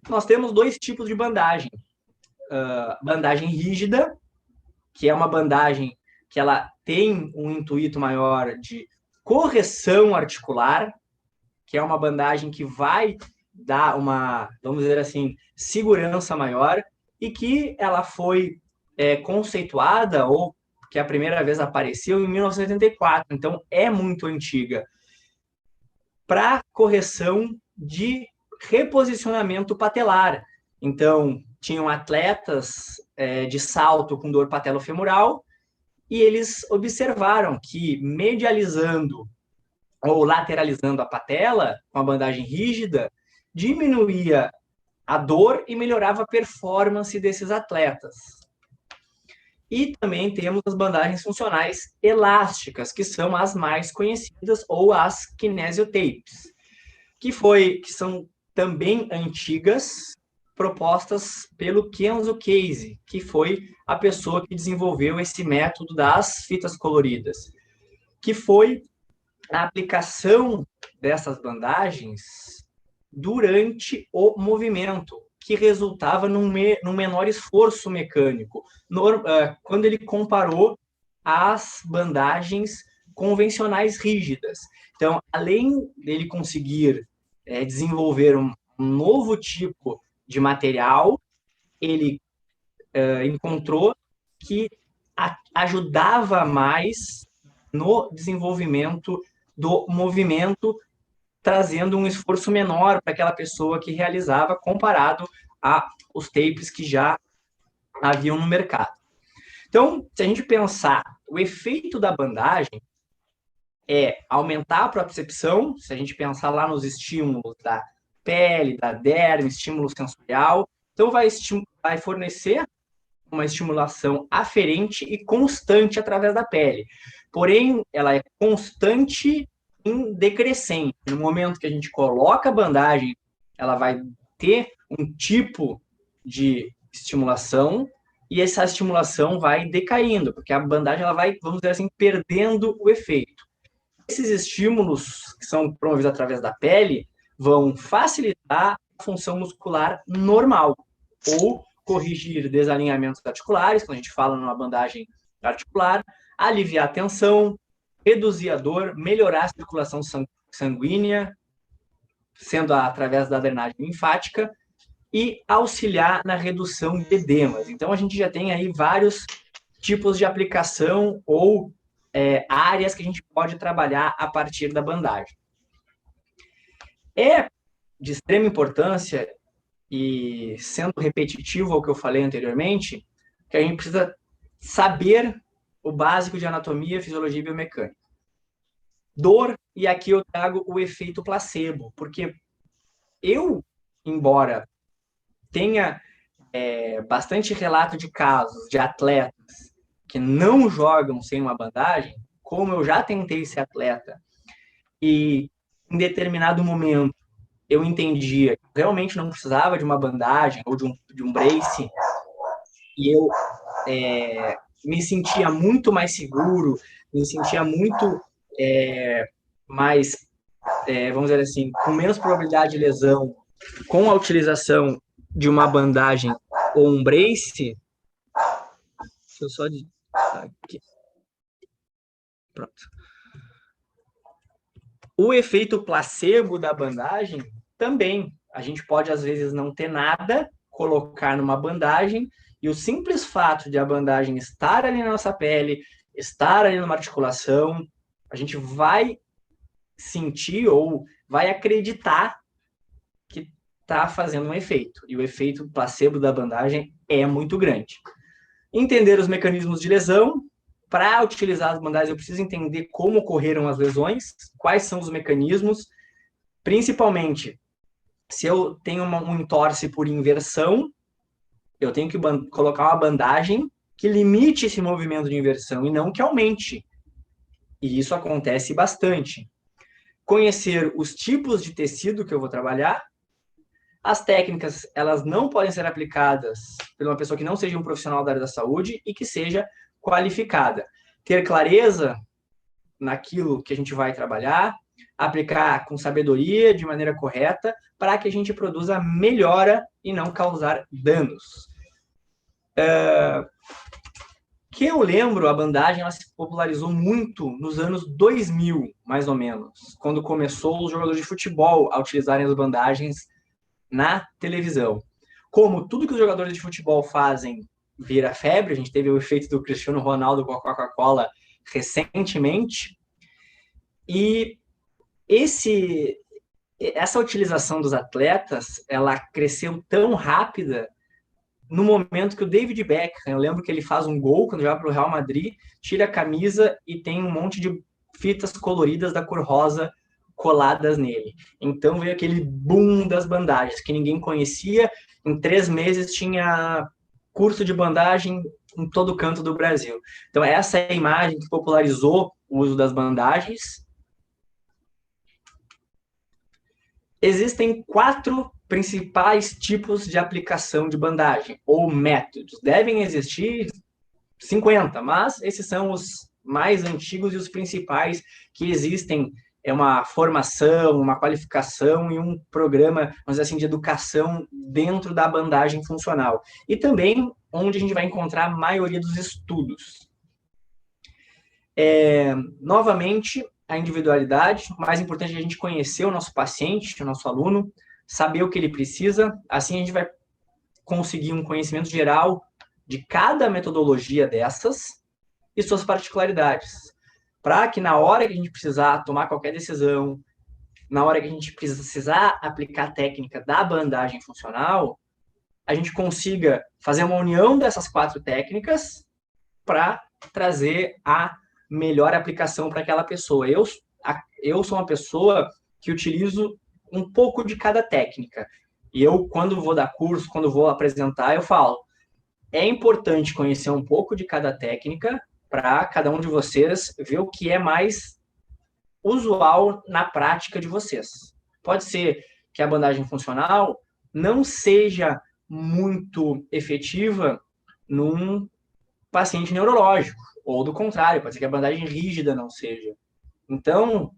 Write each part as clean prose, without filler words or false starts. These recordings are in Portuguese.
nós temos dois tipos de bandagem. Bandagem rígida, que é uma bandagem que ela tem um intuito maior de correção articular, que é uma bandagem que vai dar uma, vamos dizer assim, segurança maior, e que ela foi conceituada, ou que a primeira vez apareceu em 1984, então é muito antiga, para correção de reposicionamento patelar. Então, tinham atletas de salto com dor patelofemoral, e eles observaram que medializando ou lateralizando a patela com a bandagem rígida, diminuía a dor e melhorava a performance desses atletas. E também temos as bandagens funcionais elásticas, que são as mais conhecidas, ou as kinesiotapes, que são também antigas, propostas pelo Kenzo Casey, que foi a pessoa que desenvolveu esse método das fitas coloridas, que foi a aplicação dessas bandagens durante o movimento, que resultava num menor esforço mecânico, quando ele comparou as bandagens convencionais rígidas. Então, além dele conseguir desenvolver um novo tipo de material, ele encontrou que ajudava mais no desenvolvimento do movimento, trazendo um esforço menor para aquela pessoa que realizava, comparado aos tapes que já haviam no mercado. Então, se a gente pensar, o efeito da bandagem é aumentar a propriocepção, se a gente pensar lá nos estímulos da pele, da derme, estímulo sensorial, então vai fornecer uma estimulação aferente e constante através da pele. Porém, ela é constante em decrescente. No momento que a gente coloca a bandagem, ela vai ter um tipo de estimulação e essa estimulação vai decaindo, porque a bandagem ela vai, vamos dizer assim, perdendo o efeito. Esses estímulos que são promovidos através da pele vão facilitar a função muscular normal ou corrigir desalinhamentos articulares, quando a gente fala numa bandagem articular, aliviar a tensão, reduzir a dor, melhorar a circulação sanguínea, sendo através da drenagem linfática, e auxiliar na redução de edemas. Então, a gente já tem aí vários tipos de aplicação ou áreas que a gente pode trabalhar a partir da bandagem. É de extrema importância, e sendo repetitivo ao que eu falei anteriormente, que a gente precisa saber o básico de anatomia, fisiologia e biomecânica. Dor, e aqui eu trago o efeito placebo, porque eu, embora tenha bastante relato de casos de atletas que não jogam sem uma bandagem, como eu já tentei ser atleta, e em determinado momento eu entendia que realmente não precisava de uma bandagem ou de um brace, e eu me sentia muito mais seguro, me sentia muito mais, vamos dizer assim, com menos probabilidade de lesão, com a utilização de uma bandagem ou um brace. Deixa eu só aqui. Pronto. O efeito placebo da bandagem também. A gente pode, às vezes, não ter nada, colocar numa bandagem, e o simples fato de a bandagem estar ali na nossa pele, estar ali numa articulação, a gente vai sentir ou vai acreditar que está fazendo um efeito. E o efeito placebo da bandagem é muito grande. Entender os mecanismos de lesão. Para utilizar as bandagens, eu preciso entender como ocorreram as lesões, quais são os mecanismos, principalmente se eu tenho um entorse por inversão, eu tenho que colocar uma bandagem que limite esse movimento de inversão e não que aumente. E isso acontece bastante. Conhecer os tipos de tecido que eu vou trabalhar. As técnicas, elas não podem ser aplicadas por uma pessoa que não seja um profissional da área da saúde e que seja qualificada. Ter clareza naquilo que a gente vai trabalhar, aplicar com sabedoria, de maneira correta, para que a gente produza melhora e não causar danos. Que eu lembro, a bandagem ela se popularizou muito nos anos 2000, mais ou menos, quando começou os jogadores de futebol a utilizarem as bandagens na televisão. Como tudo que os jogadores de futebol fazem vira febre, a gente teve o efeito do Cristiano Ronaldo com a Coca-Cola recentemente, e essa utilização dos atletas, ela cresceu tão rápida no momento que o David Beckham, eu lembro que ele faz um gol quando joga para o Real Madrid, tira a camisa e tem um monte de fitas coloridas da cor rosa coladas nele. Então veio aquele boom das bandagens, que ninguém conhecia. Em 3 meses tinha curso de bandagem em todo canto do Brasil. Então essa é a imagem que popularizou o uso das bandagens. Existem 4 principais tipos de aplicação de bandagem, ou métodos. Devem existir 50, mas esses são os mais antigos e os principais que existem. É uma formação, uma qualificação e um programa, vamos dizer assim, de educação dentro da bandagem funcional. E também onde a gente vai encontrar a maioria dos estudos. Novamente, a individualidade, o mais importante é a gente conhecer o nosso paciente, o nosso aluno, saber o que ele precisa, assim a gente vai conseguir um conhecimento geral de cada metodologia dessas e suas particularidades, para que na hora que a gente precisar tomar qualquer decisão, na hora que a gente precisar aplicar a técnica da bandagem funcional, a gente consiga fazer uma união dessas 4 técnicas para trazer a melhor aplicação para aquela pessoa. Eu sou uma pessoa que utilizo um pouco de cada técnica. E eu, quando vou dar curso, quando vou apresentar, eu falo, é importante conhecer um pouco de cada técnica para cada um de vocês ver o que é mais usual na prática de vocês. Pode ser que a bandagem funcional não seja muito efetiva num paciente neurológico, ou do contrário, pode ser que a bandagem rígida não seja. Então,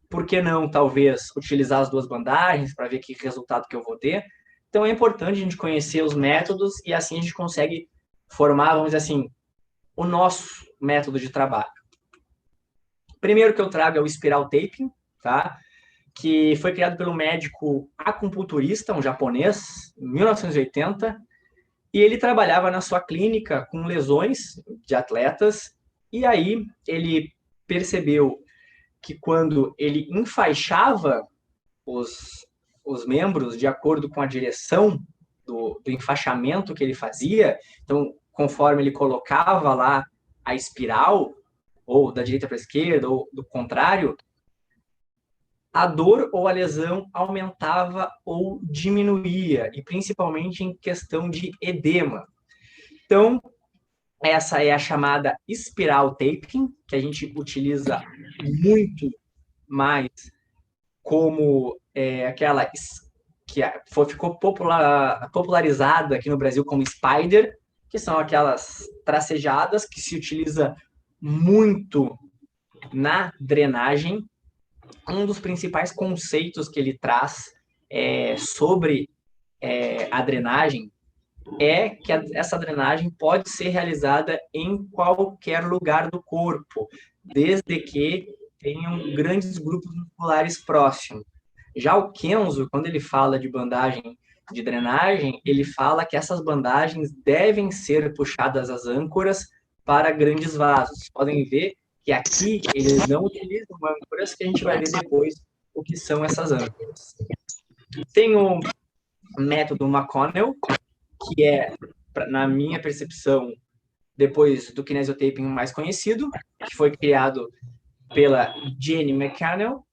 por que não, talvez, utilizar as 2 bandagens para ver que resultado que eu vou ter? Então, é importante a gente conhecer os métodos e assim a gente consegue formar, vamos dizer assim, o nosso método de trabalho. Primeiro que eu trago é o spiral taping, tá? Que foi criado pelo médico acupunturista, um japonês, em 1980, e ele trabalhava na sua clínica com lesões de atletas, e aí ele percebeu que quando ele enfaixava os membros de acordo com a direção do enfaixamento que ele fazia, então, conforme ele colocava lá a espiral, ou da direita para a esquerda, ou do contrário, a dor ou a lesão aumentava ou diminuía, e principalmente em questão de edema. Então, essa é a chamada spiral taping, que a gente utiliza muito mais como aquela que ficou popularizada aqui no Brasil como spider, que são aquelas tracejadas que se utiliza muito na drenagem. Um dos principais conceitos que ele traz sobre a drenagem é que essa drenagem pode ser realizada em qualquer lugar do corpo, desde que tenham grandes grupos musculares próximos. Já o Kenzo, quando ele fala de bandagem de drenagem, ele fala que essas bandagens devem ser puxadas às âncoras para grandes vasos. Podem ver que aqui eles não utilizam âncoras, que a gente vai ver depois o que são essas âncoras. Tem o método McConnell, que é, na minha percepção, depois do kinesiotaping mais conhecido, que foi criado pela Jenny McConnell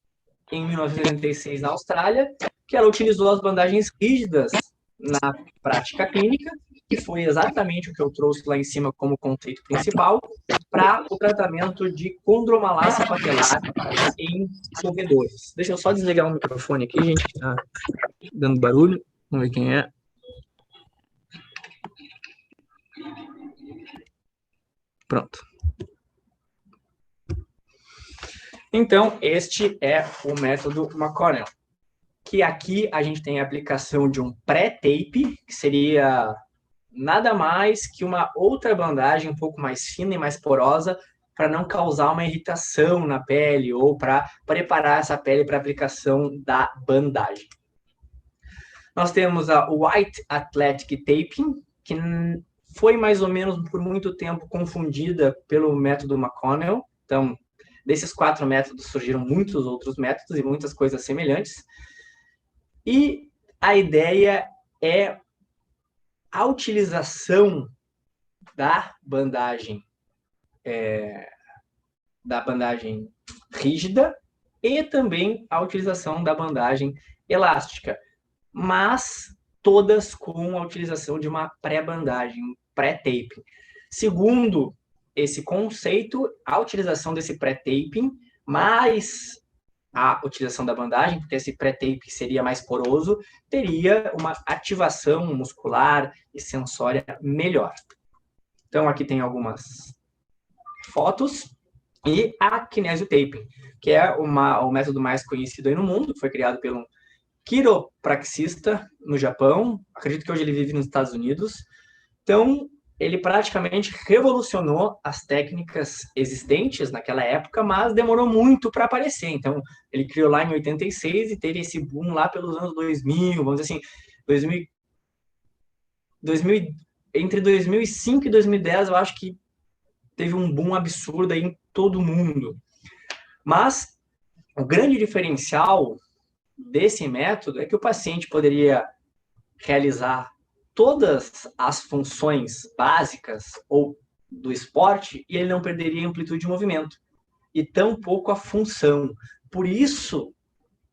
em 1986 na Austrália, que ela utilizou as bandagens rígidas na prática clínica, que foi exatamente o que eu trouxe lá em cima como conceito principal, para o tratamento de condromalácia patelar em corredores. Deixa eu só desligar o microfone aqui, gente, que está dando barulho. Vamos ver quem é. Pronto. Então, este é o método McConnell, que aqui a gente tem a aplicação de um pré-tape, que seria nada mais que uma outra bandagem um pouco mais fina e mais porosa, para não causar uma irritação na pele ou para preparar essa pele para a aplicação da bandagem. Nós temos a White Athletic Taping, que foi mais ou menos por muito tempo confundida pelo método McConnell. Então, desses 4 métodos surgiram muitos outros métodos e muitas coisas semelhantes. E a ideia é a utilização da bandagem rígida e também a utilização da bandagem elástica, mas todas com a utilização de uma pré-bandagem, um pré-taping. Segundo esse conceito, a utilização desse pré-taping mais a utilização da bandagem, porque esse pré-tape seria mais poroso, teria uma ativação muscular e sensória melhor. Então, aqui tem algumas fotos. E a kinesiotaping, que é o método mais conhecido aí no mundo, que foi criado pelo quiropraxista no Japão. Acredito que hoje ele vive nos Estados Unidos. Então, ele praticamente revolucionou as técnicas existentes naquela época, mas demorou muito para aparecer. Então, ele criou lá em 86 e teve esse boom lá pelos anos 2000, vamos dizer assim, entre 2005 e 2010, eu acho que teve um boom absurdo aí em todo mundo. Mas o grande diferencial desse método é que o paciente poderia realizar todas as funções básicas ou do esporte e ele não perderia a amplitude de movimento e tampouco a função. Por isso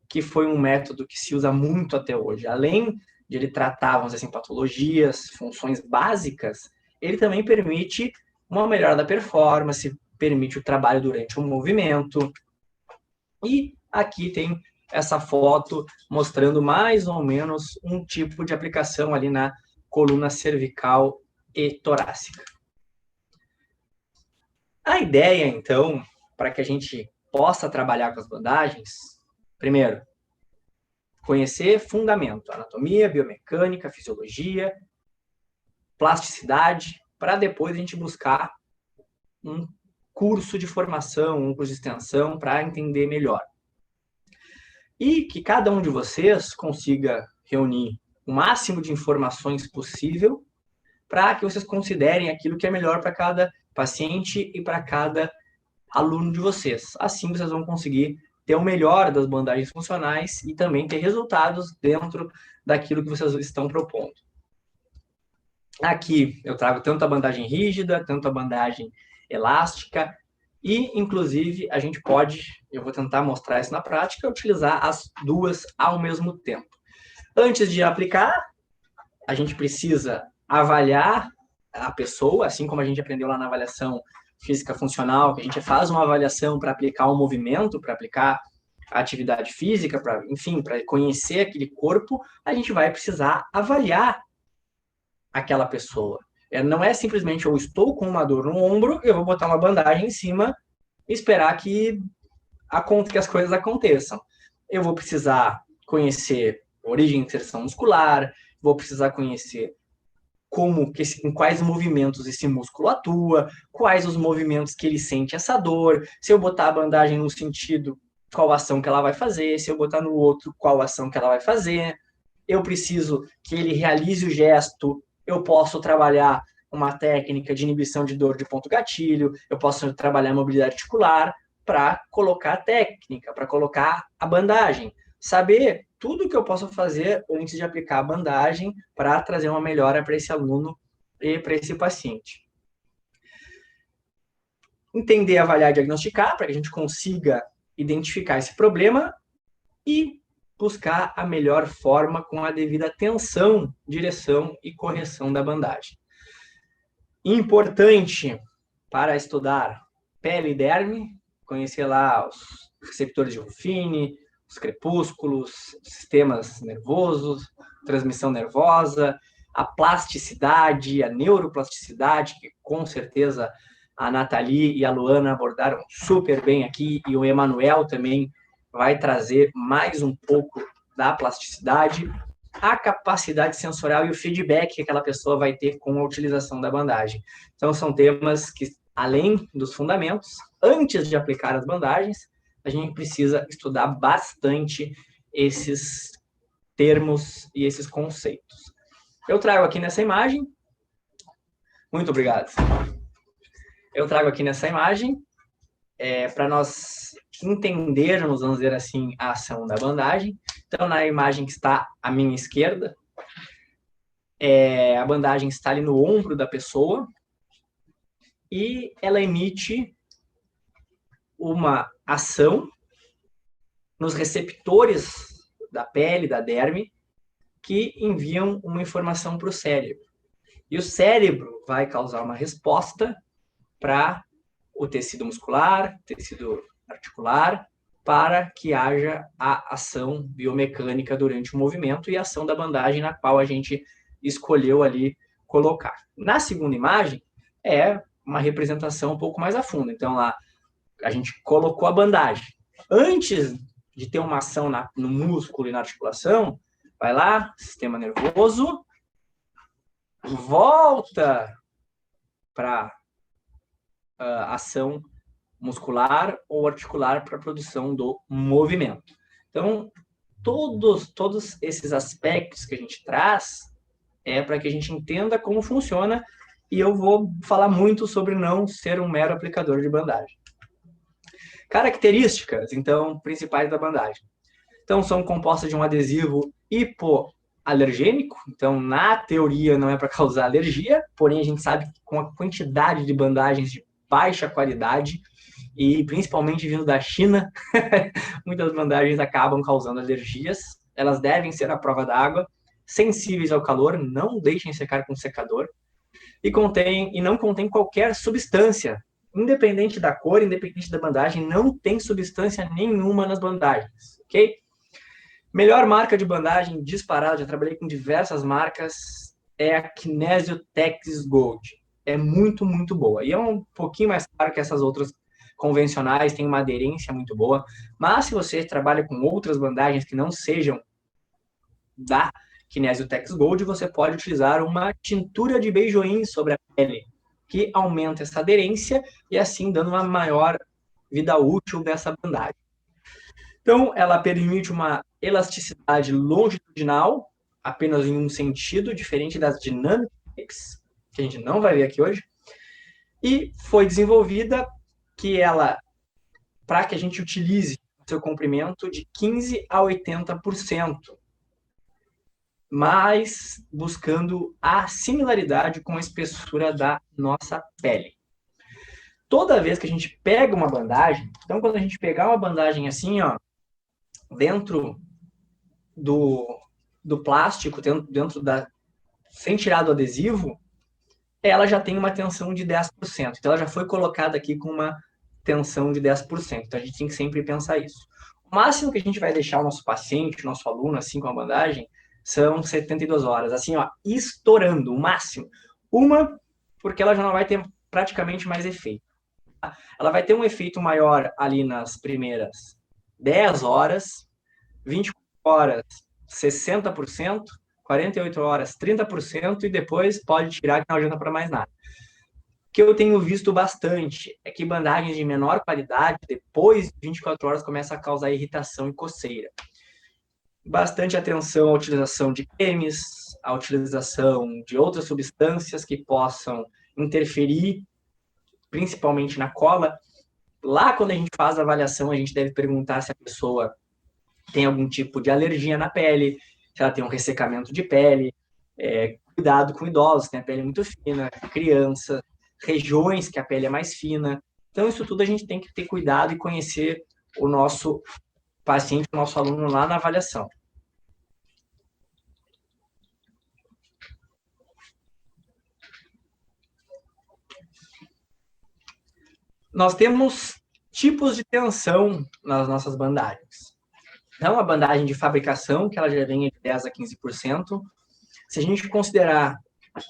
que foi um método que se usa muito até hoje. Além de ele tratar, vamos dizer assim, patologias, funções básicas, ele também permite uma melhora da performance, permite o trabalho durante o movimento. E aqui tem essa foto mostrando mais ou menos um tipo de aplicação ali na coluna cervical e torácica. A ideia, então, para que a gente possa trabalhar com as bandagens, primeiro, conhecer fundamento, anatomia, biomecânica, fisiologia, plasticidade, para depois a gente buscar um curso de formação, um curso de extensão para entender melhor. E que cada um de vocês consiga reunir o máximo de informações possível para que vocês considerem aquilo que é melhor para cada paciente e para cada aluno de vocês. Assim vocês vão conseguir ter o melhor das bandagens funcionais e também ter resultados dentro daquilo que vocês estão propondo. Aqui eu trago tanto a bandagem rígida, tanto a bandagem elástica e, inclusive, a gente pode, eu vou tentar mostrar isso na prática, utilizar as duas ao mesmo tempo. Antes de aplicar, a gente precisa avaliar a pessoa, assim como a gente aprendeu lá na avaliação física funcional, que a gente faz uma avaliação para aplicar um movimento, para aplicar a atividade física, enfim, para conhecer aquele corpo, a gente vai precisar avaliar aquela pessoa. Não é simplesmente eu estou com uma dor no ombro, eu vou botar uma bandagem em cima e esperar que as coisas aconteçam. Eu vou precisar conhecer a origem de inserção muscular, vou precisar conhecer em quais movimentos esse músculo atua, quais os movimentos que ele sente essa dor, se eu botar a bandagem num sentido, qual ação que ela vai fazer, se eu botar no outro, qual ação que ela vai fazer. Eu preciso que ele realize o gesto, eu posso trabalhar uma técnica de inibição de dor de ponto gatilho, eu posso trabalhar a mobilidade articular para colocar a técnica, para colocar a bandagem. Saber tudo que eu posso fazer antes de aplicar a bandagem para trazer uma melhora para esse aluno e para esse paciente. Entender, avaliar e diagnosticar para que a gente consiga identificar esse problema e buscar a melhor forma com a devida atenção, direção e correção da bandagem. Importante para estudar pele e derme, conhecer lá os receptores de Ruffini, os crepúsculos, sistemas nervosos, transmissão nervosa, a plasticidade, a neuroplasticidade, que com certeza a Nathalie e a Luana abordaram super bem aqui, e o Emanuel também vai trazer mais um pouco da plasticidade, a capacidade sensorial e o feedback que aquela pessoa vai ter com a utilização da bandagem. Então, são temas que, além dos fundamentos, antes de aplicar as bandagens, a gente precisa estudar bastante esses termos e esses conceitos. Eu trago aqui nessa imagem, muito obrigado. Eu trago aqui nessa imagem, para nós entendermos, vamos dizer assim, a ação da bandagem. Então, na imagem que está à minha esquerda, a bandagem está ali no ombro da pessoa e ela emite uma ação nos receptores da pele, da derme, que enviam uma informação para o cérebro. E o cérebro vai causar uma resposta para o tecido muscular, tecido articular, para que haja a ação biomecânica durante o movimento e a ação da bandagem na qual a gente escolheu ali colocar. Na segunda imagem, é uma representação um pouco mais a fundo. Então, lá, a gente colocou a bandagem. Antes de ter uma ação no músculo e na articulação, vai lá, sistema nervoso, volta para ação muscular ou articular para a produção do movimento. Então, todos esses aspectos que a gente traz é para que a gente entenda como funciona, e eu vou falar muito sobre não ser um mero aplicador de bandagem. Características, então, principais da bandagem. Então, são compostas de um adesivo hipoalergênico. Então, na teoria, não é para causar alergia, porém, a gente sabe que com a quantidade de bandagens de baixa qualidade, e principalmente vindo da China, muitas bandagens acabam causando alergias. Elas devem ser à prova d'água, sensíveis ao calor, não deixem secar com secador, e não contém qualquer substância. Independente da cor, independente da bandagem, não tem substância nenhuma nas bandagens, ok? Melhor marca de bandagem disparada, já trabalhei com diversas marcas, é a Kinesio Tex Gold. É muito, muito boa. E é um pouquinho mais caro que essas outras convencionais, tem uma aderência muito boa. Mas se você trabalha com outras bandagens que não sejam da Kinesio Tex Gold, você pode utilizar uma tintura de beijoim sobre a pele, que aumenta essa aderência e assim dando uma maior vida útil dessa bandagem. Então, ela permite uma elasticidade longitudinal, apenas em um sentido, diferente das Dynamic, que a gente não vai ver aqui hoje, e foi desenvolvida para que a gente utilize o seu comprimento de 15 a 80%, mas buscando a similaridade com a espessura da nossa pele. Toda vez que a gente pega uma bandagem, então quando a gente pegar uma bandagem assim, ó, dentro do plástico, sem tirar do adesivo, ela já tem uma tensão de 10%. Então, ela já foi colocada aqui com uma tensão de 10%. Então, a gente tem que sempre pensar isso. O máximo que a gente vai deixar o nosso paciente, o nosso aluno, assim, com a bandagem, são 72 horas. Assim, ó, estourando, o máximo. Porque ela já não vai ter praticamente mais efeito. Ela vai ter um efeito maior ali nas primeiras 10 horas, 24 horas, 60%, 48 horas, 30%, e depois pode tirar que não adianta para mais nada. O que eu tenho visto bastante é que bandagens de menor qualidade, depois de 24 horas, começa a causar irritação e coceira. Bastante atenção à utilização de cremes, à utilização de outras substâncias que possam interferir, principalmente na cola. Lá, quando a gente faz a avaliação, a gente deve perguntar se a pessoa tem algum tipo de alergia na pele, se ela tem um ressecamento de pele, cuidado com idosos, tem a pele muito fina, criança, regiões que a pele é mais fina. Então, isso tudo a gente tem que ter cuidado e conhecer o nosso paciente, o nosso aluno lá na avaliação. Nós temos tipos de tensão nas nossas bandagens. Então, a bandagem de fabricação, que ela já vem de 10% a 15%. Se a gente considerar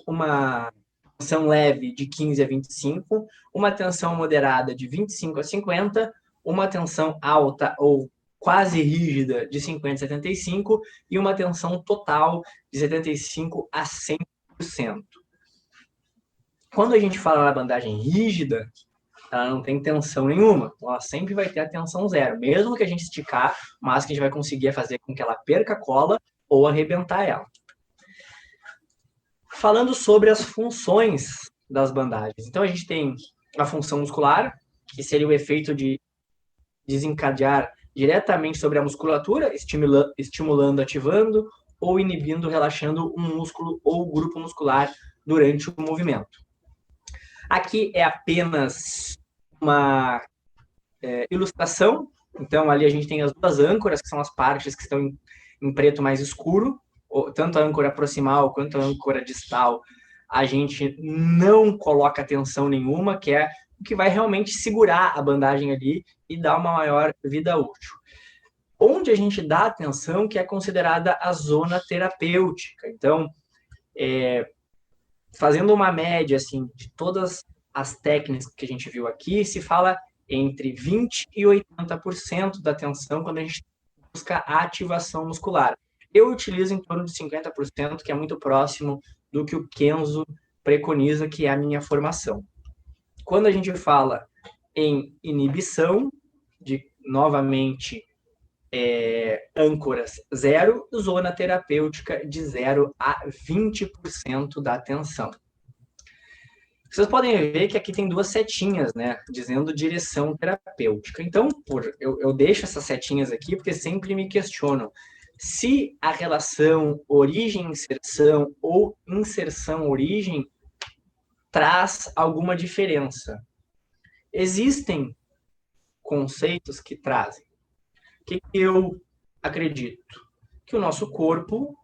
uma tensão leve de 15 a 25, uma tensão moderada de 25 a 50, uma tensão alta ou quase rígida de 50 a 75 e uma tensão total de 75 a 100%. Quando a gente fala na bandagem rígida, ela não tem tensão nenhuma. Ela sempre vai ter a tensão zero. Mesmo que a gente esticar, mas que a gente vai conseguir fazer com que ela perca a cola ou arrebentar ela. Falando sobre as funções das bandagens. Então, a gente tem a função muscular, que seria o efeito de desencadear diretamente sobre a musculatura, estimulando, ativando, ou inibindo, relaxando um músculo ou grupo muscular durante o movimento. Aqui é apenas uma ilustração. Então, ali a gente tem as duas âncoras, que são as partes que estão em preto mais escuro, tanto a âncora proximal quanto a âncora distal. A gente não coloca tensão nenhuma, que é o que vai realmente segurar a bandagem ali e dar uma maior vida útil. Onde a gente dá atenção, que é considerada a zona terapêutica. Então, fazendo uma média assim, de todas as técnicas que a gente viu aqui, se fala entre 20% e 80% da tensão quando a gente busca a ativação muscular. Eu utilizo em torno de 50%, que é muito próximo do que o Kenzo preconiza, que é a minha formação. Quando a gente fala em inibição, de novamente âncoras 0, zona terapêutica de 0 a 20% da tensão. Vocês podem ver que aqui tem duas setinhas, né, dizendo direção terapêutica. Então, eu deixo essas setinhas aqui porque sempre me questionam se a relação origem-inserção ou inserção-origem traz alguma diferença. Existem conceitos que trazem. O que eu acredito? Que o nosso corpo,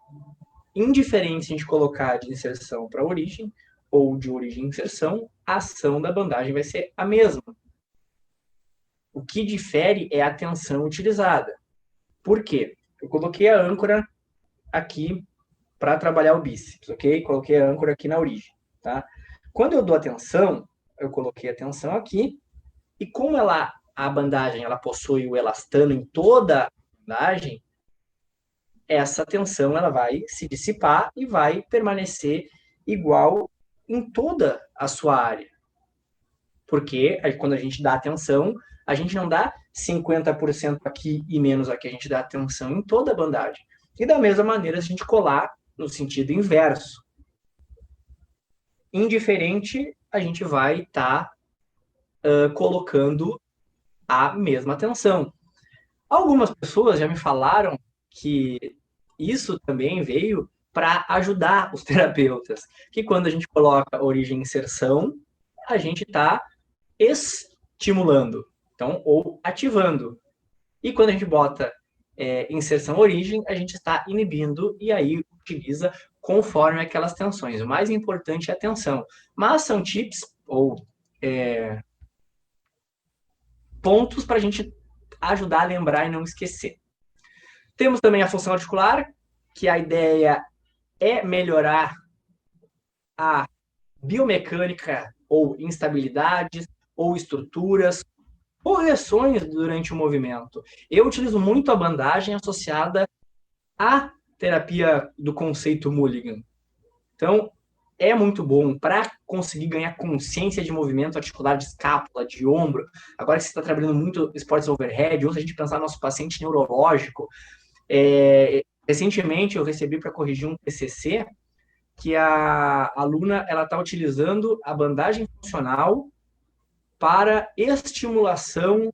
indiferente se a gente colocar de inserção para origem ou de origem e inserção, a ação da bandagem vai ser a mesma. O que difere é a tensão utilizada. Por quê? Eu coloquei a âncora aqui para trabalhar o bíceps, ok? Coloquei a âncora aqui na origem, tá? Quando eu dou a tensão, eu coloquei a tensão aqui, e como a bandagem ela possui o elastano em toda a bandagem, essa tensão ela vai se dissipar e vai permanecer igual em toda a sua área. Porque quando a gente dá atenção, a gente não dá 50% aqui e menos aqui, a gente dá atenção em toda a bandagem. E da mesma maneira, se a gente colar no sentido inverso, indiferente, a gente vai estar colocando a mesma tensão. Algumas pessoas já me falaram que isso também veio para ajudar os terapeutas, que quando a gente coloca origem e inserção, a gente está estimulando, então, ou ativando. E quando a gente bota inserção origem, a gente está inibindo e aí utiliza conforme aquelas tensões. O mais importante é a tensão. Mas são tips ou pontos para a gente ajudar a lembrar e não esquecer. Temos também a função articular, que a ideia é melhorar a biomecânica ou instabilidades ou estruturas, correções durante o movimento. Eu utilizo muito a bandagem associada à terapia do conceito Mulligan. Então, é muito bom para conseguir ganhar consciência de movimento articular de escápula, de ombro. Agora que você está trabalhando muito esportes overhead, ou se a gente pensar no nosso paciente neurológico, recentemente eu recebi para corrigir um TCC que a aluna ela está utilizando a bandagem funcional para estimulação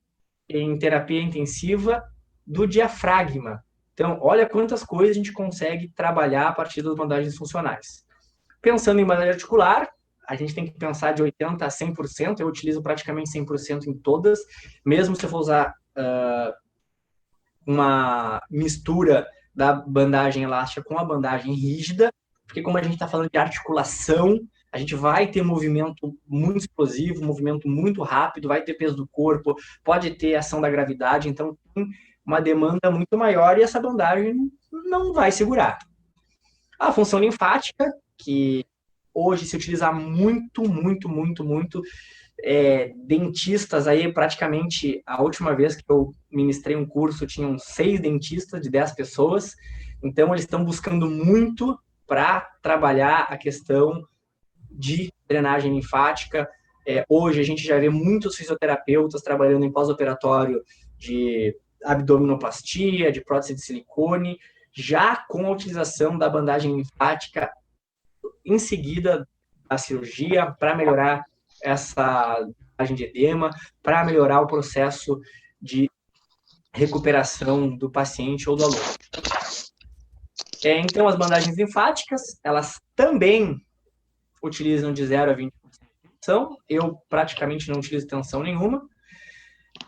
em terapia intensiva do diafragma. Então, olha quantas coisas a gente consegue trabalhar a partir das bandagens funcionais. Pensando em bandagem articular, a gente tem que pensar de 80% a 100%. Eu utilizo praticamente 100% em todas, mesmo se eu for usar uma mistura da bandagem elástica com a bandagem rígida, porque como a gente está falando de articulação, a gente vai ter movimento muito explosivo, movimento muito rápido, vai ter peso do corpo, pode ter ação da gravidade, então tem uma demanda muito maior e essa bandagem não vai segurar. A função linfática, que hoje se utiliza muito, dentistas aí, praticamente a última vez que eu ministrei um curso, tinham 6 dentistas de 10 pessoas, então eles estão buscando muito para trabalhar a questão de drenagem linfática. Hoje a gente já vê muitos fisioterapeutas trabalhando em pós-operatório de abdominoplastia, de prótese de silicone, já com a utilização da bandagem linfática em seguida da cirurgia, para melhorar essa bandagem de edema, para melhorar o processo de recuperação do paciente ou do aluno. Então, as bandagens linfáticas, elas também utilizam de 0 a 20% de tensão. Eu praticamente não utilizo tensão nenhuma.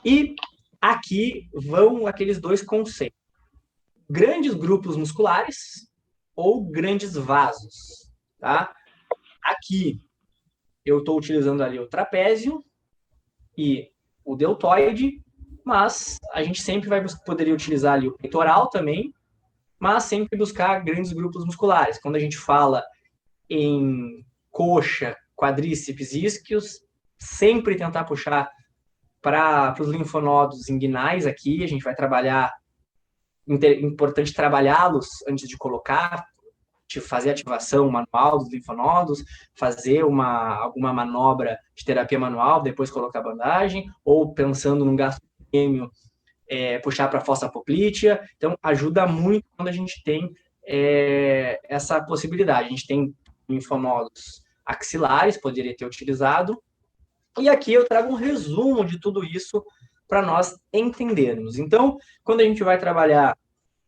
E aqui vão aqueles 2 conceitos. Grandes grupos musculares ou grandes vasos, tá? Aqui eu estou utilizando ali o trapézio e o deltoide, mas a gente sempre poderia utilizar ali o peitoral também, mas sempre buscar grandes grupos musculares. Quando a gente fala em coxa, quadríceps e isquios, sempre tentar puxar para os linfonodos inguinais aqui, a gente vai trabalhar, importante trabalhá-los antes de colocar, de fazer ativação manual dos linfonodos, fazer alguma manobra de terapia manual, depois colocar a bandagem, ou pensando num gasto isquêmico, puxar para a fossa poplítea. Então, ajuda muito quando a gente tem essa possibilidade. A gente tem linfonodos axilares, poderia ter utilizado. E aqui eu trago um resumo de tudo isso para nós entendermos. Então, quando a gente vai trabalhar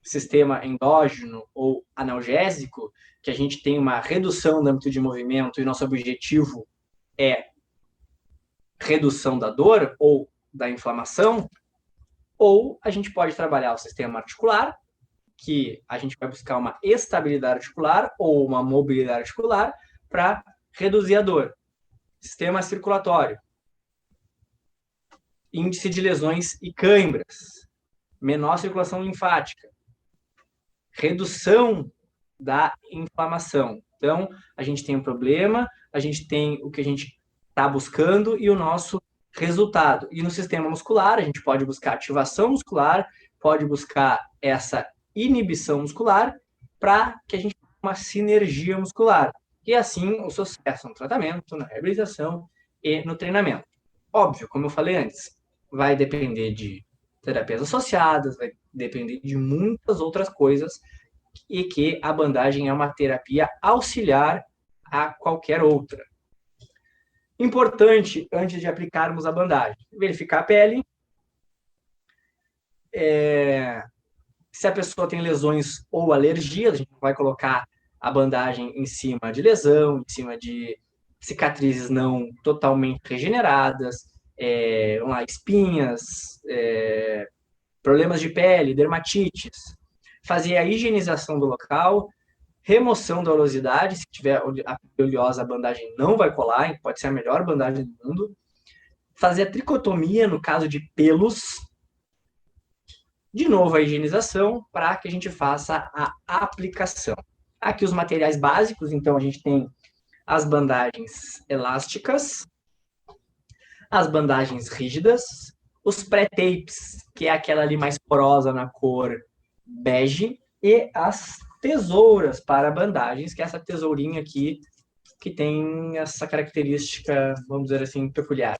sistema endógeno ou analgésico, que a gente tem uma redução da amplitude de movimento e nosso objetivo é redução da dor ou da inflamação, ou a gente pode trabalhar o sistema articular, que a gente vai buscar uma estabilidade articular ou uma mobilidade articular para reduzir a dor. Sistema circulatório, índice de lesões e cãibras, menor circulação linfática, redução da inflamação. Então, a gente tem um problema, a gente tem o que a gente está buscando e o nosso resultado. E no sistema muscular, a gente pode buscar ativação muscular, pode buscar essa inibição muscular para que a gente tenha uma sinergia muscular. E assim, o sucesso no tratamento, na reabilitação e no treinamento. Óbvio, como eu falei antes, vai depender de terapias associadas, vai depender de muitas outras coisas, e que a bandagem é uma terapia auxiliar a qualquer outra. Importante, antes de aplicarmos a bandagem, verificar a pele, se a pessoa tem lesões ou alergias, a gente vai colocar a bandagem em cima de lesão, em cima de cicatrizes não totalmente regeneradas, espinhas, problemas de pele, dermatites. Fazer a higienização do local, remoção da oleosidade, se tiver a pele oleosa, a bandagem não vai colar, pode ser a melhor bandagem do mundo. Fazer a tricotomia no caso de pelos. De novo, a higienização para que a gente faça a aplicação. Aqui os materiais básicos, então a gente tem as bandagens elásticas, as bandagens rígidas, os pré-tapes, que é aquela ali mais porosa na cor bege, e as tesouras para bandagens, que é essa tesourinha aqui, que tem essa característica, vamos dizer assim, peculiar.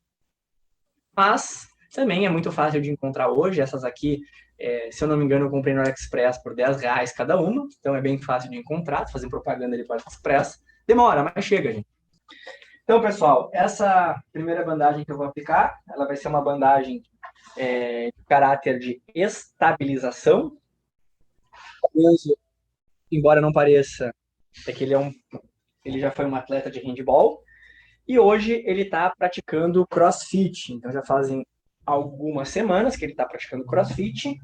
Mas também é muito fácil de encontrar hoje. Essas aqui, se eu não me engano, eu comprei no AliExpress por R$10 cada uma, então é bem fácil de encontrar, fazer propaganda ali para o AliExpress. Demora, mas chega, gente. Então, pessoal, essa primeira bandagem que eu vou aplicar, ela vai ser uma bandagem de caráter de estabilização. Embora não pareça, é que ele já foi um atleta de handball e hoje ele está praticando crossfit. Então já fazem algumas semanas que ele está praticando crossfit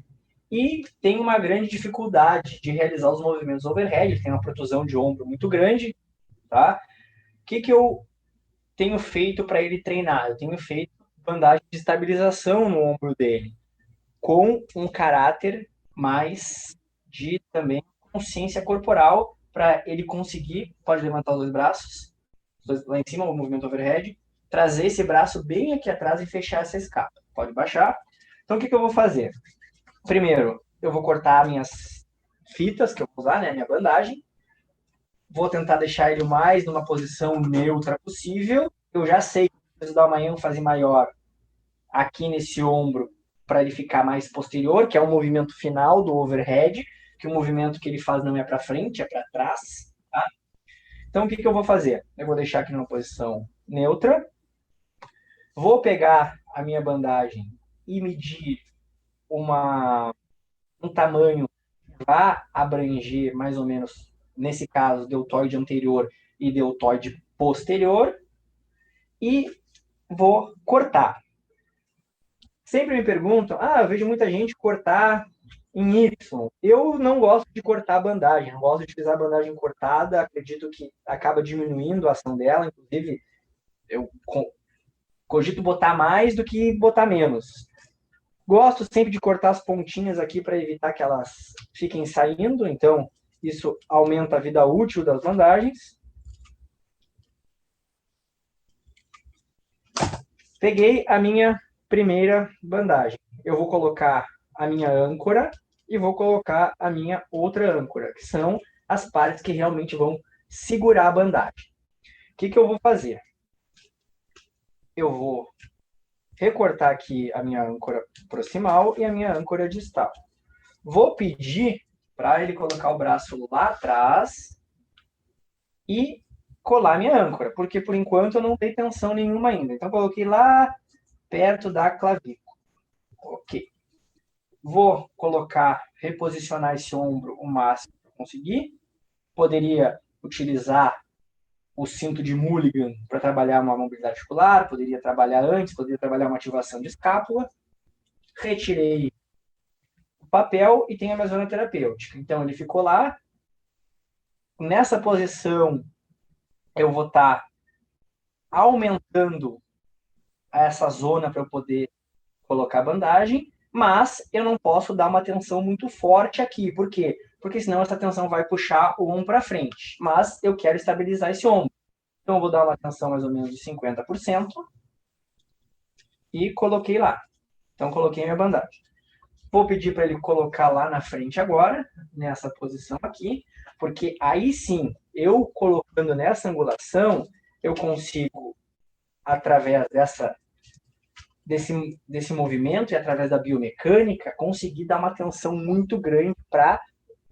e tem uma grande dificuldade de realizar os movimentos overhead. Ele tem uma protusão de ombro muito grande, tá? O que eu tenho feito para ele treinar? Eu tenho feito bandagem de estabilização no ombro dele, com um caráter mais de também consciência corporal, para ele conseguir, pode levantar os 2 braços, lá em cima, o movimento overhead, trazer esse braço bem aqui atrás e fechar essa escapa. Pode baixar. Então, o que eu vou fazer? Primeiro, eu vou cortar minhas fitas que eu vou usar, né, minha bandagem. Vou tentar deixar ele mais numa posição neutra possível. Eu já sei que eu preciso dar uma ênfase maior aqui nesse ombro para ele ficar mais posterior, que é o movimento final do overhead, que o movimento que ele faz não é para frente, é para trás. Tá? Então, o que eu vou fazer? Eu vou deixar aqui numa posição neutra. Vou pegar a minha bandagem e medir um tamanho que vai abranger mais ou menos, nesse caso, deltoide anterior e deltoide posterior. E vou cortar. Sempre me perguntam, eu vejo muita gente cortar em Y. Eu não gosto de cortar a bandagem, não gosto de utilizar a bandagem cortada, acredito que acaba diminuindo a ação dela, inclusive eu cogito botar mais do que botar menos. Gosto sempre de cortar as pontinhas aqui para evitar que elas fiquem saindo, então isso aumenta a vida útil das bandagens. Peguei a minha primeira bandagem. Eu vou colocar a minha âncora e vou colocar a minha outra âncora, que são as partes que realmente vão segurar a bandagem. O que eu vou fazer? Eu vou recortar aqui a minha âncora proximal e a minha âncora distal. Vou pedir para ele colocar o braço lá atrás e colar minha âncora, porque por enquanto eu não dei tensão nenhuma ainda. Então, coloquei lá perto da clavícula. Ok. Vou colocar, reposicionar esse ombro o máximo que eu conseguir. Poderia utilizar o cinto de Mulligan para trabalhar uma mobilidade articular, poderia trabalhar antes, poderia trabalhar uma ativação de escápula. Retirei o papel e tem a minha zona terapêutica. Então, ele ficou lá. Nessa posição, eu vou estar aumentando essa zona para eu poder colocar a bandagem, mas eu não posso dar uma tensão muito forte aqui. Por quê? Porque senão essa tensão vai puxar o ombro para frente. Mas eu quero estabilizar esse ombro. Então eu vou dar uma tensão mais ou menos de 50% e coloquei lá. Então coloquei minha bandagem. Vou pedir para ele colocar lá na frente agora, nessa posição aqui, porque aí sim, eu colocando nessa angulação, eu consigo, através desse movimento e através da biomecânica, conseguir dar uma tensão muito grande para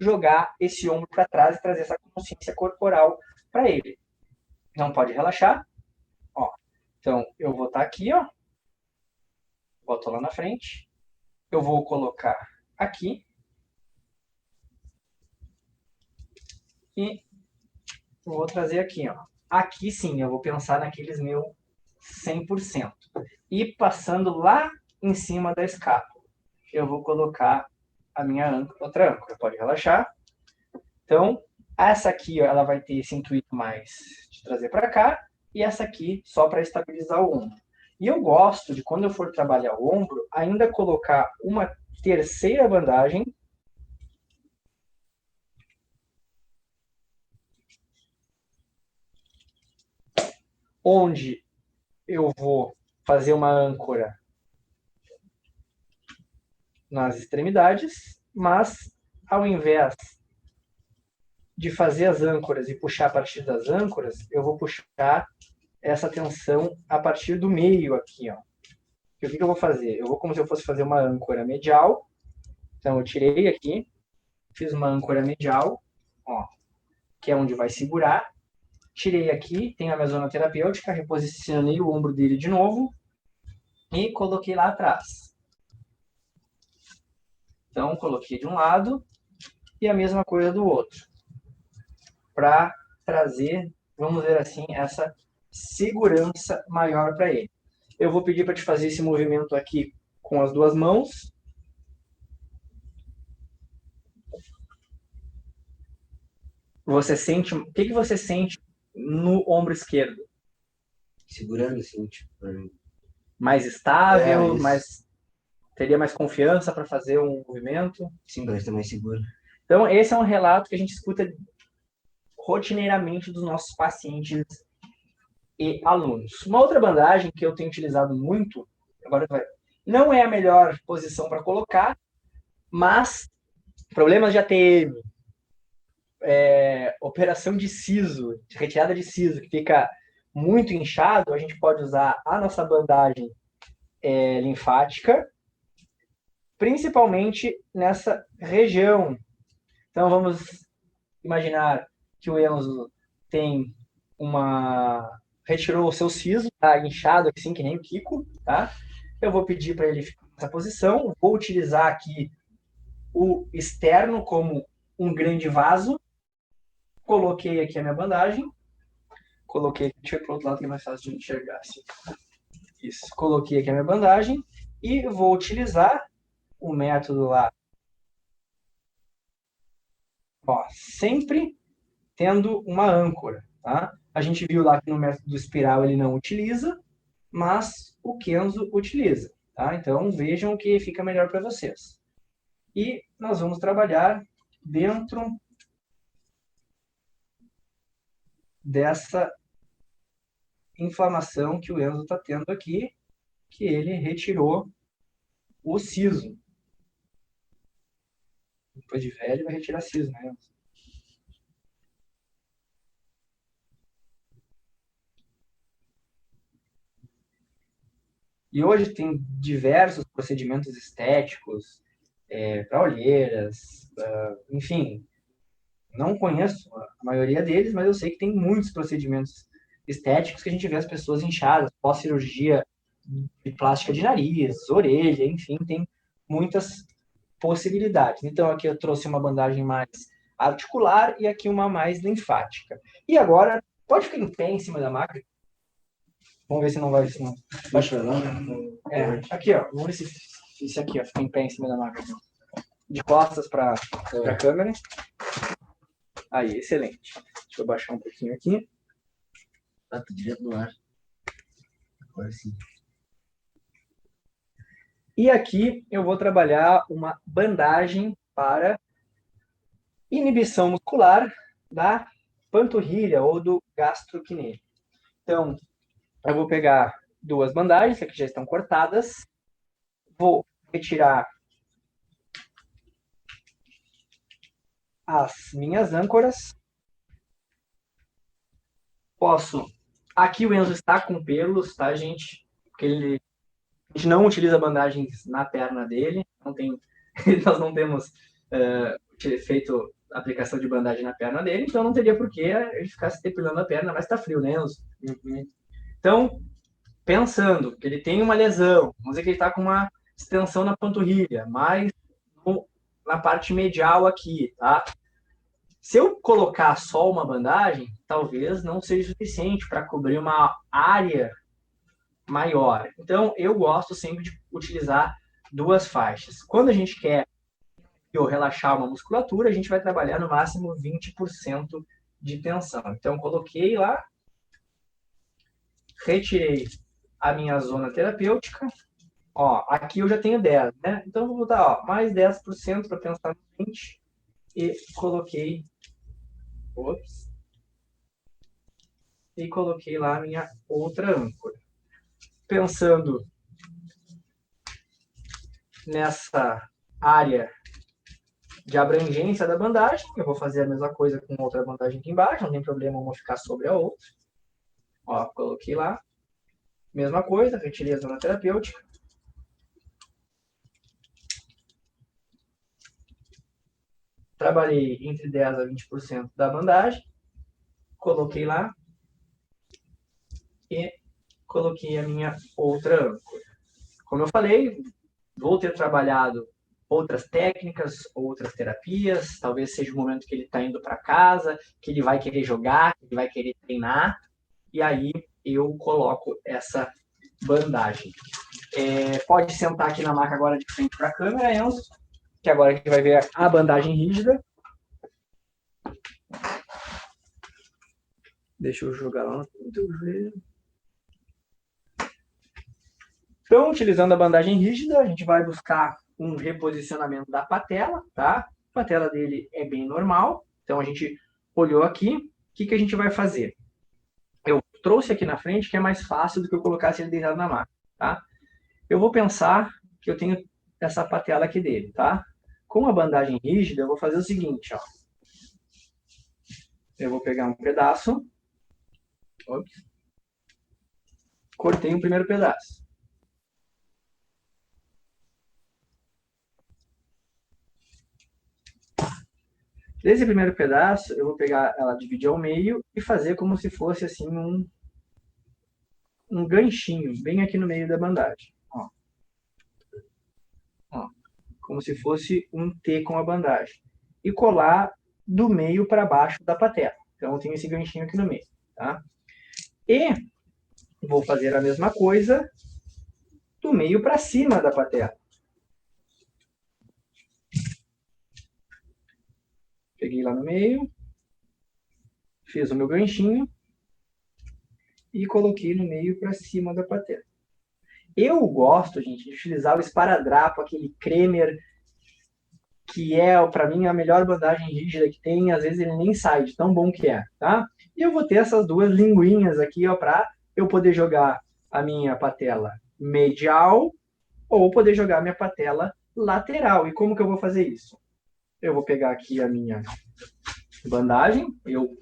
jogar esse ombro para trás e trazer essa consciência corporal para ele. Não pode relaxar. Ó. Então, eu vou estar aqui, ó. Boto lá na frente. Eu vou colocar aqui. E vou trazer aqui, ó. Aqui sim, eu vou pensar naqueles meus 100%. E passando lá em cima da escápula, eu vou colocar a minha âncora, outra âncora. Pode relaxar. Então, essa aqui, ó, ela vai ter esse intuito mais de trazer para cá, e essa aqui só para estabilizar o ombro. E eu gosto de, quando eu for trabalhar o ombro, ainda colocar uma terceira bandagem onde eu vou fazer uma âncora nas extremidades, mas ao invés de fazer as âncoras e puxar a partir das âncoras, eu vou puxar essa tensão a partir do meio aqui, ó. E o que eu vou fazer? Eu vou como se eu fosse fazer uma âncora medial. Então eu tirei aqui, fiz uma âncora medial, ó, que é onde vai segurar. Tirei aqui, tem a minha zona terapêutica, reposicionei o ombro dele de novo e coloquei lá atrás. Então, coloquei de um lado e a mesma coisa do outro. Para trazer, vamos dizer assim, essa segurança maior para ele. Eu vou pedir para te fazer esse movimento aqui com as duas mãos. Você sente, o que você sente no ombro esquerdo? Segurando assim, tipo, mais estável, teria mais confiança para fazer um movimento? Sim, parece mais seguro. Então, esse é um relato que a gente escuta rotineiramente dos nossos pacientes e alunos. Uma outra bandagem que eu tenho utilizado muito, agora não é a melhor posição para colocar, mas problemas de ATM, operação de siso, de retirada de siso, que fica muito inchado, a gente pode usar a nossa bandagem linfática, principalmente nessa região. Então, vamos imaginar que o Enzo retirou o seu siso, tá inchado assim, que nem o Kiko, tá? Eu vou pedir para ele ficar nessa posição, vou utilizar aqui o externo como um grande vaso, coloquei aqui a minha bandagem, deixa eu ir para o outro lado que é mais fácil de enxergar, assim. Isso, coloquei aqui a minha bandagem e vou utilizar o método lá, ó, sempre tendo uma âncora, tá? A gente viu lá que no método do espiral ele não utiliza, mas o Kenzo utiliza, tá? Então vejam o que fica melhor para vocês. E nós vamos trabalhar dentro dessa inflamação que o Enzo está tendo aqui, que ele retirou o siso. Depois de velho vai retirar siso, né, Enzo? E hoje tem diversos procedimentos estéticos para olheiras, enfim, não conheço a maioria deles, mas eu sei que tem muitos procedimentos estéticos que a gente vê as pessoas inchadas, pós-cirurgia de plástica de nariz, orelha, enfim, tem muitas possibilidades. Então aqui eu trouxe uma bandagem mais articular e aqui uma mais linfática. E agora, pode ficar em pé em cima da maca. Vamos ver se não vai... aqui, ó. Vamos ver se isso aqui, ó, fica em pé em cima da maca. De costas para a câmera. Aí, excelente. Deixa eu baixar um pouquinho aqui. Tá direto no ar. Agora sim. E aqui eu vou trabalhar uma bandagem para inibição muscular da panturrilha ou do gastrocnêmio. Então, eu vou pegar duas bandagens, que aqui já estão cortadas. Vou retirar as minhas âncoras. Aqui o Enzo está com pelos, tá, gente? Porque a gente não utiliza bandagens na perna dele. Nós não temos feito aplicação de bandagem na perna dele, então não teria por que ele ficar se depilando a perna, mas tá frio, né, Enzo? Então, pensando que ele tem uma lesão, vamos dizer que ele está com uma extensão na panturrilha, mais na parte medial aqui, tá? Se eu colocar só uma bandagem, talvez não seja suficiente para cobrir uma área maior. Então, eu gosto sempre de utilizar duas faixas. Quando a gente quer relaxar uma musculatura, a gente vai trabalhar no máximo 20% de tensão. Então, coloquei lá, retirei a minha zona terapêutica. Ó, aqui eu já tenho 10, né? Então, eu vou botar mais 10% para pensar no 20% e coloquei... E coloquei lá a minha outra âncora. Pensando nessa área de abrangência da bandagem, eu vou fazer a mesma coisa com outra bandagem aqui embaixo, não tem problema uma ficar sobre a outra. Ó, coloquei lá. Mesma coisa, retirei a zona terapêutica. Trabalhei entre 10% a 20% da bandagem. Coloquei lá. E coloquei a minha outra âncora. Como eu falei, vou ter trabalhado outras técnicas, outras terapias, talvez seja o momento que ele está indo para casa, que ele vai querer jogar, que ele vai querer treinar, e aí eu coloco essa bandagem. Pode sentar aqui na maca agora de frente para a câmera, Enzo, que agora a gente vai ver a bandagem rígida. Deixa eu jogar lá no teu joelho. Então, utilizando a bandagem rígida, a gente vai buscar um reposicionamento da patela, tá? A patela dele é bem normal. Então, a gente olhou aqui. O que a gente vai fazer? eu trouxe aqui na frente que é mais fácil do que eu colocasse ele deitado na maca, tá? Eu vou pensar que eu tenho essa patela aqui dele, tá? Com a bandagem rígida, eu vou fazer o seguinte, ó. Eu vou pegar um pedaço. Ops. Cortei o primeiro pedaço. Desse primeiro pedaço, eu vou pegar ela, dividir ao meio e fazer como se fosse assim um ganchinho, bem aqui no meio da bandagem. Ó. Ó. Como se fosse um T com a bandagem. E colar do meio para baixo da patela. Então, eu tenho esse ganchinho aqui no meio. Tá? E vou fazer a mesma coisa do meio para cima da patela. Peguei lá no meio, fiz o meu ganchinho e coloquei no meio para cima da patela. Eu gosto, gente, de utilizar o esparadrapo, aquele Kremer, que é, para mim, a melhor bandagem rígida que tem. Às vezes ele nem sai de tão bom que é, tá? E eu vou ter essas duas linguinhas aqui, ó, para eu poder jogar a minha patela medial ou poder jogar a minha patela lateral. E como que eu vou fazer isso? Eu vou pegar aqui a minha bandagem, eu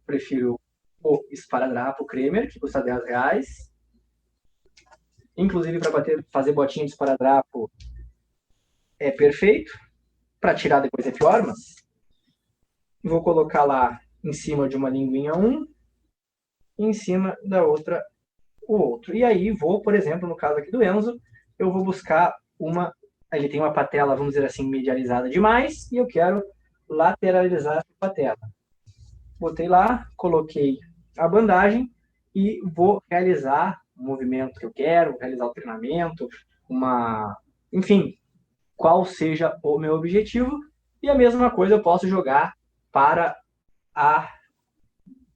prefiro o esparadrapo Kremer, que custa R$10. Inclusive, para fazer botinha de esparadrapo é perfeito. Para tirar depois é pior, mas vou colocar lá em cima de uma linguinha e em cima da outra o outro. E aí vou, por exemplo, no caso aqui do Enzo, eu vou buscar ele tem uma patela, vamos dizer assim, medializada demais, e eu quero lateralizar essa patela. Botei lá, coloquei a bandagem e vou realizar o movimento que eu quero, realizar o treinamento, enfim, qual seja o meu objetivo. E a mesma coisa eu posso jogar para a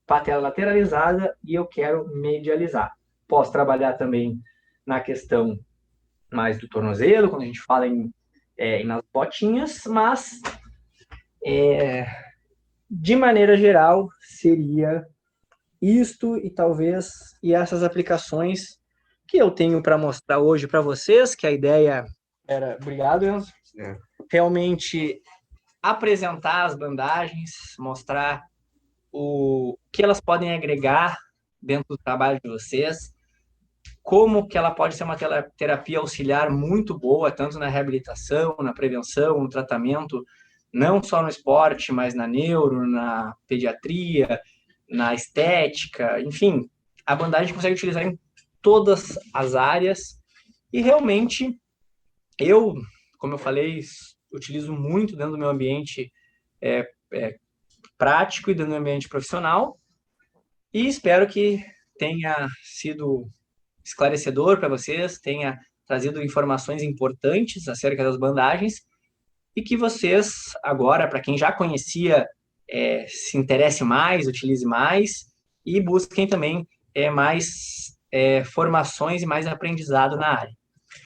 patela lateralizada e eu quero medializar. Posso trabalhar também na questão mais do tornozelo, quando a gente fala nas botinhas, mas de maneira geral seria isto e essas aplicações que eu tenho para mostrar hoje para vocês, que a ideia era... Obrigado, Enzo. Realmente apresentar as bandagens, mostrar o que elas podem agregar dentro do trabalho de vocês, como que ela pode ser uma terapia auxiliar muito boa, tanto na reabilitação, na prevenção, no tratamento, não só no esporte, mas na neuro, na pediatria, na estética, enfim, a bandagem consegue utilizar em todas as áreas e realmente eu, como eu falei, utilizo muito dentro do meu ambiente prático e dentro do meu ambiente profissional e espero que tenha sido esclarecedor para vocês, tenha trazido informações importantes acerca das bandagens e que vocês agora, para quem já conhecia, se interesse mais, utilize mais e busquem também mais formações e mais aprendizado na área.